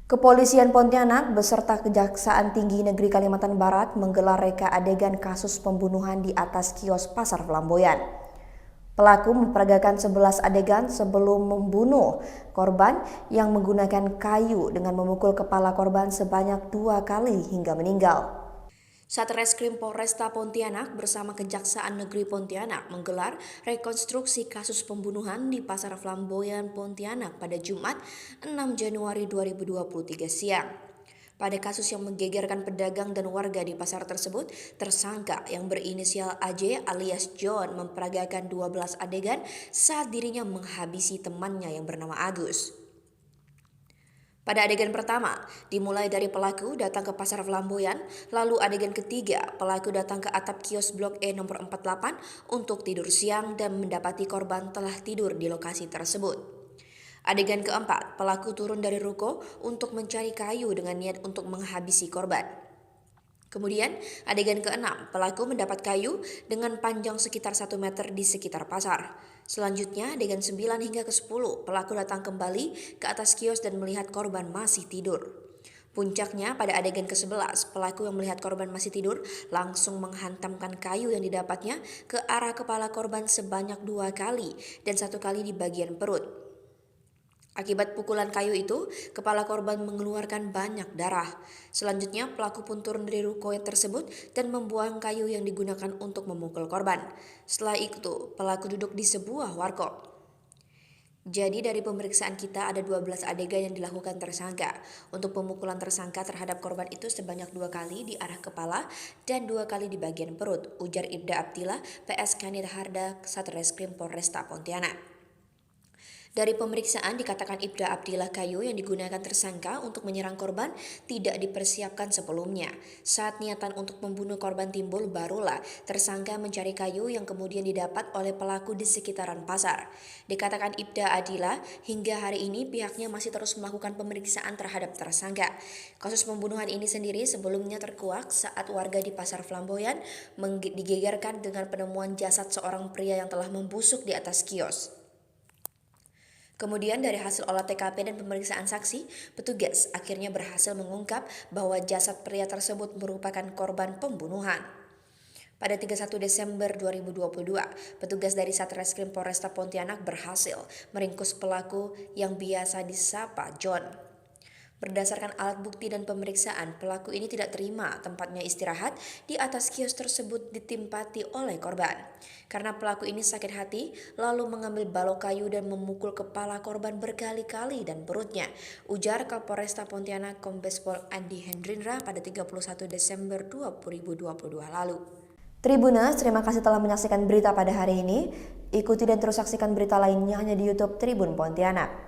Kepolisian Pontianak beserta Kejaksaan Tinggi Negeri Kalimantan Barat menggelar reka adegan kasus pembunuhan di atas kios Pasar Flamboyan. Pelaku memperagakan 11 adegan sebelum membunuh korban yang menggunakan kayu dengan memukul kepala korban sebanyak 2 kali hingga meninggal. Satreskrim Polresta Pontianak bersama Kejaksaan Negeri Pontianak menggelar rekonstruksi kasus pembunuhan di Pasar Flamboyan Pontianak pada Jumat 6 Januari 2023 siang. Pada kasus yang menggegerkan pedagang dan warga di pasar tersebut, tersangka yang berinisial AJ alias John memperagakan 12 adegan saat dirinya menghabisi temannya yang bernama Agus. Pada adegan pertama, dimulai dari pelaku datang ke Pasar Flamboyan, lalu adegan ketiga, pelaku datang ke atap kios Blok E nomor 48 untuk tidur siang dan mendapati korban telah tidur di lokasi tersebut. Adegan keempat, pelaku turun dari ruko untuk mencari kayu dengan niat untuk menghabisi korban. Kemudian, adegan keenam, pelaku mendapat kayu dengan panjang sekitar 1 meter di sekitar pasar. Selanjutnya, adegan 9 hingga ke-10, pelaku datang kembali ke atas kios dan melihat korban masih tidur. Puncaknya, pada adegan ke-11, pelaku yang melihat korban masih tidur langsung menghantamkan kayu yang didapatnya ke arah kepala korban sebanyak 2 kali dan 1 kali di bagian perut. Akibat pukulan kayu itu, kepala korban mengeluarkan banyak darah. Selanjutnya, pelaku pun turun dari ruko tersebut dan membuang kayu yang digunakan untuk memukul korban. Setelah itu, pelaku duduk di sebuah warkop. Jadi dari pemeriksaan kita ada 12 adegan yang dilakukan tersangka. Untuk pemukulan tersangka terhadap korban itu sebanyak 2 kali di arah kepala dan 2 kali di bagian perut, ujar Ibda Abdillah, PS Kanit Harda, Satreskrim Polresta Pontianak. Dari pemeriksaan dikatakan Ibda Abdillah kayu yang digunakan tersangka untuk menyerang korban tidak dipersiapkan sebelumnya. Saat niatan untuk membunuh korban timbul barulah tersangka mencari kayu yang kemudian didapat oleh pelaku di sekitaran pasar. Dikatakan Ibda Abdillah hingga hari ini pihaknya masih terus melakukan pemeriksaan terhadap tersangka. Kasus pembunuhan ini sendiri sebelumnya terkuak saat warga di Pasar Flamboyan digegerkan dengan penemuan jasad seorang pria yang telah membusuk di atas kios. Kemudian dari hasil olah TKP dan pemeriksaan saksi, petugas akhirnya berhasil mengungkap bahwa jasad pria tersebut merupakan korban pembunuhan. Pada 31 Desember 2022, petugas dari Satreskrim Polresta Pontianak berhasil meringkus pelaku yang biasa disapa John. Berdasarkan alat bukti dan pemeriksaan, pelaku ini tidak terima tempatnya istirahat di atas kios tersebut ditimpati oleh korban. Karena pelaku ini sakit hati, lalu mengambil balok kayu dan memukul kepala korban berkali-kali dan perutnya, ujar Kapolresta Pontianak Kombes Pol Andi Hendrindra pada 31 Desember 2022 lalu. Tribuners, terima kasih telah menyaksikan berita pada hari ini. Ikuti dan terus saksikan berita lainnya hanya di YouTube Tribun Pontianak.